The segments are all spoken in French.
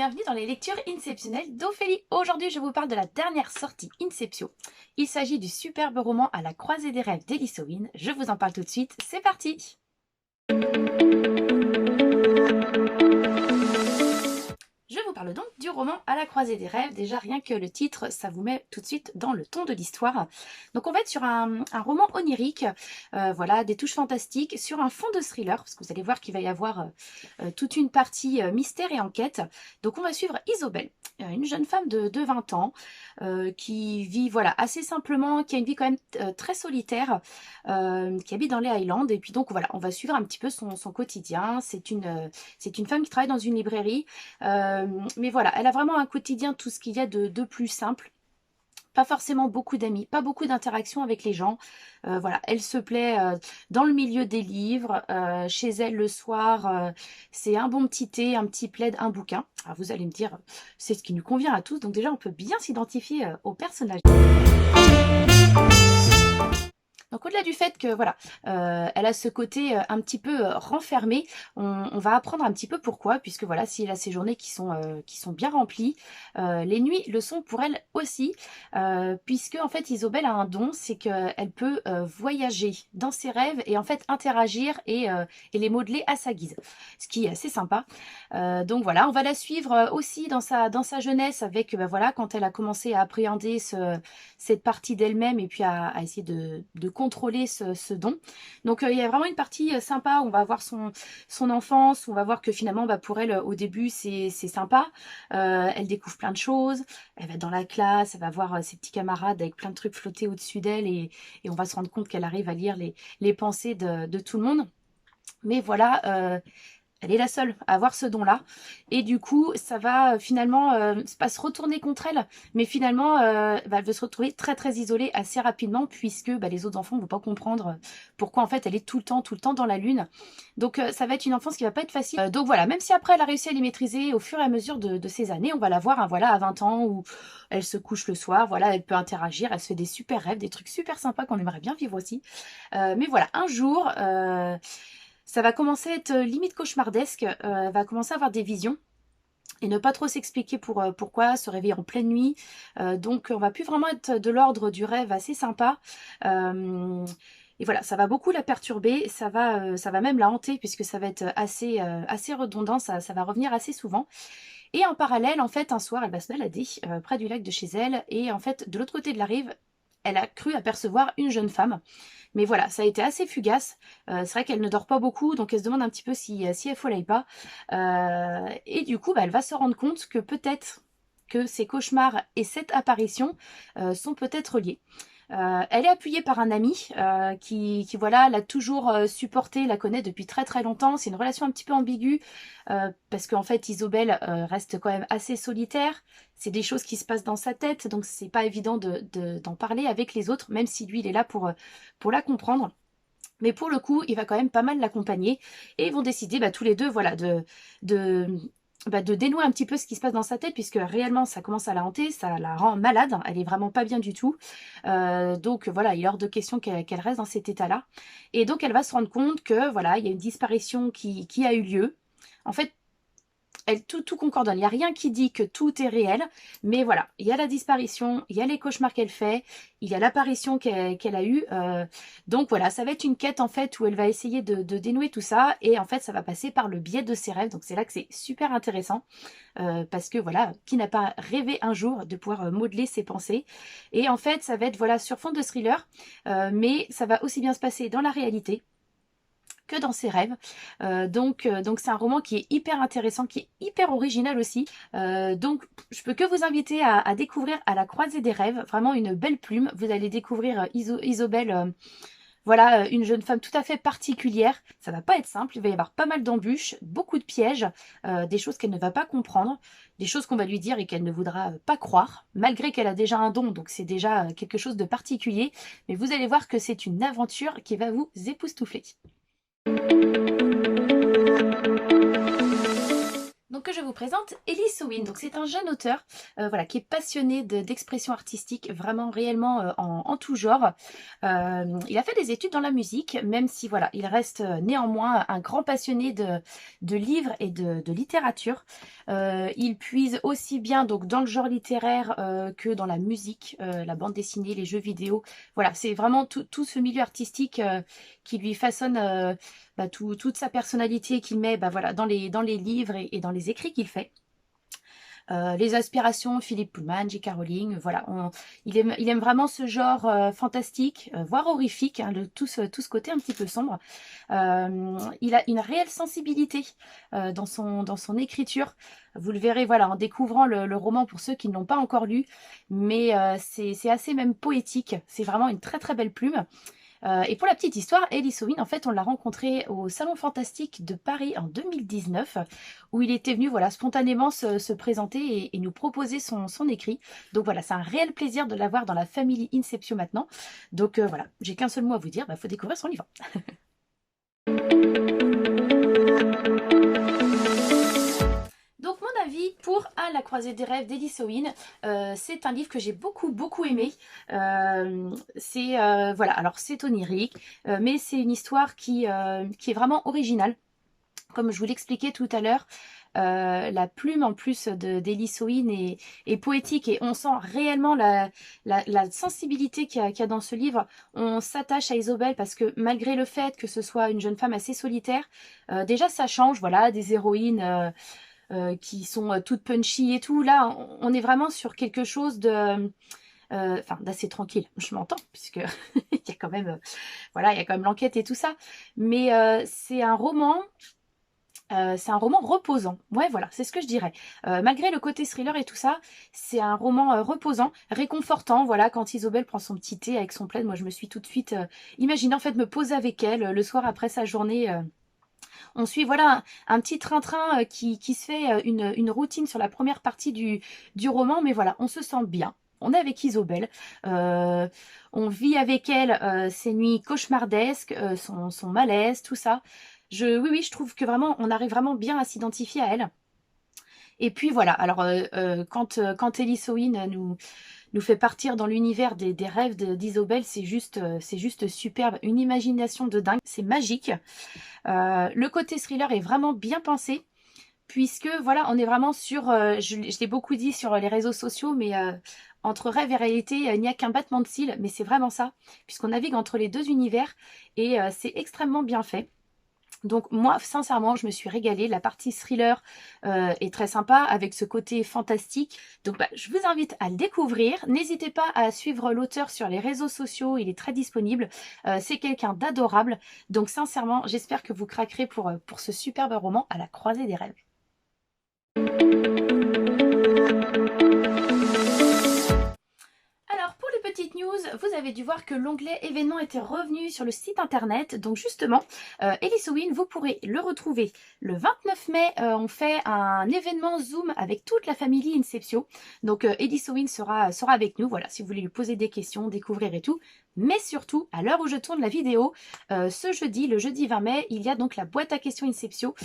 bienvenue dans les lectures inceptionnelles d'Ophélie. Aujourd'hui, je vous parle de la dernière sortie Inceptio. Il s'agit du superbe roman À la croisée des rêves d'Elise Owen. Je vous en parle tout de suite, c'est parti! Je vous parle donc du roman À la croisée des rêves. Déjà, rien que le titre, ça vous met tout de suite dans le ton de l'histoire. Donc on va être sur un roman onirique, voilà, des touches fantastiques, sur un fond de thriller, parce que vous allez voir qu'il va y avoir toute une partie mystère et enquête. Donc on va suivre Isobel, une jeune femme de 20 ans, qui vit voilà, assez simplement, qui a une vie quand même très solitaire, qui habite dans les Highlands. Et puis donc voilà, on va suivre un petit peu son quotidien. C'est une femme qui travaille dans une librairie. Mais voilà, elle a vraiment un quotidien, tout ce qu'il y a de plus simple. Pas forcément beaucoup d'amis, pas beaucoup d'interactions avec les gens. Voilà, elle se plaît dans le milieu des livres. Chez elle, le soir, c'est un bon petit thé, un petit plaid, un bouquin. Alors vous allez me dire, c'est ce qui nous convient à tous. Donc déjà, on peut bien s'identifier au personnage. Donc au-delà du fait que voilà, elle a ce côté un petit peu renfermé, on va apprendre un petit peu pourquoi, puisque voilà, si elle a ses journées qui sont bien remplies, les nuits le sont pour elle aussi, puisque en fait Isobel a un don, c'est qu'elle peut voyager dans ses rêves et en fait interagir et les modeler à sa guise, ce qui est assez sympa. Donc voilà, on va la suivre aussi dans sa jeunesse avec voilà, quand elle a commencé à appréhender cette partie d'elle-même et puis à essayer de contrôler ce don. Donc il y a vraiment une partie sympa où on va voir son enfance, où on va voir que finalement pour elle au début c'est sympa, elle découvre plein de choses, elle va dans la classe, elle va voir ses petits camarades avec plein de trucs flottés au-dessus d'elle et on va se rendre compte qu'elle arrive à lire les pensées de tout le monde. Mais voilà, elle est la seule à avoir ce don-là. Et du coup, ça va finalement pas se retourner contre elle, mais finalement, elle va se retrouver très très isolée assez rapidement, puisque les autres enfants ne vont pas comprendre pourquoi en fait elle est tout le temps dans la lune. Donc ça va être une enfance qui va pas être facile. Donc voilà, même si après elle a réussi à les maîtriser au fur et à mesure de ses années, on va la voir voilà, à 20 ans où elle se couche le soir, voilà, elle peut interagir, elle se fait des super rêves, des trucs super sympas qu'on aimerait bien vivre aussi. Mais voilà, un jour... ça va commencer à être limite cauchemardesque, va commencer à avoir des visions et ne pas trop s'expliquer pourquoi, se réveiller en pleine nuit. Donc on va plus vraiment être de l'ordre du rêve assez sympa. Et voilà, ça va beaucoup la perturber, ça va même la hanter puisque ça va être assez redondant, ça va revenir assez souvent. Et en parallèle, en fait, un soir, elle va se balader près du lac de chez elle et en fait, de l'autre côté de la rive, elle a cru apercevoir une jeune femme. Mais voilà, ça a été assez fugace. C'est vrai qu'elle ne dort pas beaucoup, donc elle se demande un petit peu si elle folie pas. Et du coup, elle va se rendre compte que peut-être que ces cauchemars et cette apparition sont peut-être liés. Elle est appuyée par un ami qui voilà, l'a toujours supportée, la connaît depuis très très longtemps. C'est une relation un petit peu ambiguë parce qu'en fait Isobel reste quand même assez solitaire. C'est des choses qui se passent dans sa tête, donc c'est pas évident d'en parler avec les autres, même si lui il est là pour la comprendre. Mais pour le coup, il va quand même pas mal l'accompagner et ils vont décider tous les deux voilà, de dénouer un petit peu ce qui se passe dans sa tête, puisque réellement ça commence à la hanter, ça la rend malade, elle est vraiment pas bien du tout. Donc voilà, il est hors de question qu'elle reste dans cet état-là. Et donc elle va se rendre compte que voilà, il y a une disparition qui a eu lieu. En fait, tout concordonne. Il n'y a rien qui dit que tout est réel. Mais voilà, il y a la disparition, il y a les cauchemars qu'elle fait, il y a l'apparition qu'elle a eue. Donc voilà, ça va être une quête en fait où elle va essayer de dénouer tout ça. Et en fait, ça va passer par le biais de ses rêves. Donc c'est là que c'est super intéressant. Parce que voilà, qui n'a pas rêvé un jour de pouvoir modeler ses pensées. Et en fait, ça va être voilà sur fond de thriller. Mais ça va aussi bien se passer dans la réalité que dans ses rêves. Donc c'est un roman qui est hyper intéressant, qui est hyper original aussi. Donc je peux que vous inviter à découvrir À la croisée des rêves, vraiment une belle plume. Vous allez découvrir Isobel, voilà, une jeune femme tout à fait particulière. Ça va pas être simple, il va y avoir pas mal d'embûches, beaucoup de pièges, des choses qu'elle ne va pas comprendre, des choses qu'on va lui dire et qu'elle ne voudra pas croire, malgré qu'elle a déjà un don, donc c'est déjà quelque chose de particulier. Mais vous allez voir que c'est une aventure qui va vous époustoufler. Donc que je vous présente Elie Souin. Donc c'est un jeune auteur voilà, qui est passionné d'expression artistique, vraiment réellement en tout genre. Il a fait des études dans la musique, même si voilà, il reste néanmoins un grand passionné de livres et de littérature. Il puise aussi bien donc dans le genre littéraire que dans la musique, la bande dessinée, les jeux vidéo. Voilà, c'est vraiment tout ce milieu artistique qui lui façonne toute sa personnalité qu'il met voilà, dans les livres et dans les écrits qu'il fait. Les aspirations, Philippe Pullman, J.K. Rowling, voilà, il aime vraiment ce genre fantastique, voire horrifique, hein, tout ce côté un petit peu sombre. Il a une réelle sensibilité dans son écriture. Vous le verrez voilà, en découvrant le roman pour ceux qui ne l'ont pas encore lu, mais c'est assez même poétique, c'est vraiment une très très belle plume. Et pour la petite histoire, Elie Souin, en fait, on l'a rencontré au Salon Fantastique de Paris en 2019, où il était venu voilà, spontanément se présenter et nous proposer son écrit. Donc voilà, c'est un réel plaisir de l'avoir dans la famille Inceptio maintenant. Donc voilà, j'ai qu'un seul mot à vous dire, faut découvrir son livre. Donc mon avis pour À la croisée des rêves d'Elie Souin, c'est un livre que j'ai beaucoup aimé. Voilà, alors c'est onirique, mais c'est une histoire qui est vraiment originale. Comme je vous l'expliquais tout à l'heure, la plume en plus d'Elie Souin est poétique et on sent réellement la sensibilité qu'il y a dans ce livre. On s'attache à Isobel parce que malgré le fait que ce soit une jeune femme assez solitaire, déjà ça change, voilà, des héroïnes qui sont toutes punchy et tout. Là, on est vraiment sur quelque chose de... d'assez tranquille, je m'entends, puisque il y a quand même, voilà, il y a quand même l'enquête et tout ça. Mais c'est un roman reposant. Ouais, voilà, c'est ce que je dirais. Malgré le côté thriller et tout ça, c'est un roman reposant, réconfortant. Voilà, quand Isobel prend son petit thé avec son plaid, moi je me suis tout de suite imaginé en fait me poser avec elle le soir après sa journée. On suit voilà un petit train-train qui se fait une routine sur la première partie du roman, mais voilà, on se sent bien. On est avec Isobel, on vit avec elle ses nuits cauchemardesques, son malaise, tout ça. Oui, je trouve que vraiment, on arrive vraiment bien à s'identifier à elle. Et puis voilà, alors quand Elie Souin nous fait partir dans l'univers des rêves d'Isobel, c'est juste superbe, une imagination de dingue, c'est magique. Le côté thriller est vraiment bien pensé, puisque voilà, on est vraiment sur, je l'ai beaucoup dit sur les réseaux sociaux, mais entre rêve et réalité, il n'y a qu'un battement de cils, mais c'est vraiment ça, puisqu'on navigue entre les deux univers, et c'est extrêmement bien fait. Donc moi, sincèrement, je me suis régalée. La partie thriller est très sympa avec ce côté fantastique. Donc je vous invite à le découvrir. N'hésitez pas à suivre l'auteur sur les réseaux sociaux. Il est très disponible. C'est quelqu'un d'adorable. Donc sincèrement, j'espère que vous craquerez pour ce superbe roman À la croisée des rêves. Alors pour les petites news, vous avez dû voir que l'onglet événements était revenu sur le site internet. Donc justement, Elie Souin, vous pourrez le retrouver le 29 mai. On fait un événement Zoom avec toute la famille Inceptio. Donc Elie Souin sera avec nous. Voilà, si vous voulez lui poser des questions, découvrir et tout. Mais surtout, à l'heure où je tourne la vidéo, ce jeudi, le jeudi 20 mai, il y a donc la boîte à questions Inceptio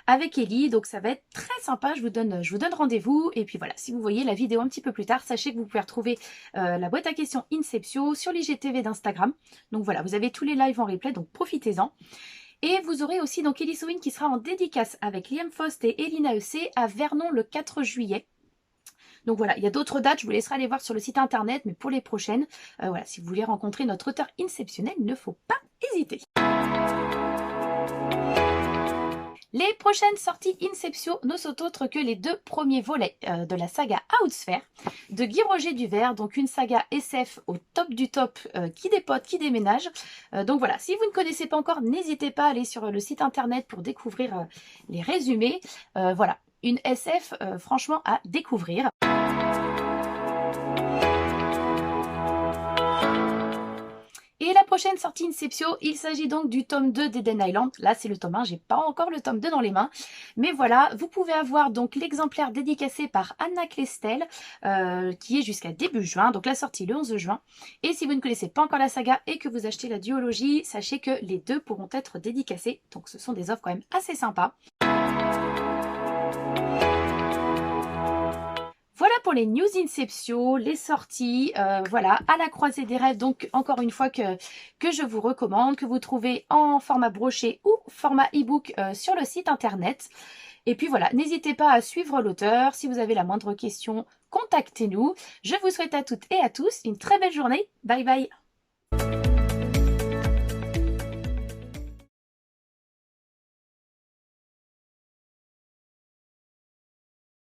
avec Elie. Donc ça va être très sympa. Je vous donne rendez-vous. Et puis voilà, si vous voyez la vidéo un petit peu plus tard, sachez que vous pouvez retrouver la boîte à questions Inceptio sur l'IGTV d'Instagram. Donc voilà, vous avez tous les lives en replay, donc profitez-en. Et vous aurez aussi donc Elie Souin qui sera en dédicace avec Liam Faust et Elina EC à Vernon le 4 juillet. Donc voilà, il y a d'autres dates, je vous laisserai aller voir sur le site internet, mais pour les prochaines, voilà, si vous voulez rencontrer notre auteur inceptionnel, il ne faut pas hésiter. Les prochaines sorties Inceptio ne sont autres que les deux premiers volets de la saga Outsphere de Guy Roger Duvert, donc une saga SF au top du top qui dépote, qui déménage. Donc voilà, si vous ne connaissez pas encore, n'hésitez pas à aller sur le site internet pour découvrir les résumés. Voilà, une SF franchement à découvrir. Et la prochaine sortie Inceptio, il s'agit donc du tome 2 d'Eden Island. Là, c'est le tome 1, j'ai pas encore le tome 2 dans les mains. Mais voilà, vous pouvez avoir donc l'exemplaire dédicacé par Anna Klestel, qui est jusqu'à début juin. Donc la sortie le 11 juin. Et si vous ne connaissez pas encore la saga et que vous achetez la duologie, sachez que les deux pourront être dédicacés. Donc ce sont des offres quand même assez sympas. Voilà pour les news Inception, les sorties, voilà, à la croisée des rêves. Donc, encore une fois que je vous recommande, que vous trouvez en format broché ou format e-book sur le site internet. Et puis voilà, n'hésitez pas à suivre l'auteur. Si vous avez la moindre question, contactez-nous. Je vous souhaite à toutes et à tous une très belle journée. Bye bye.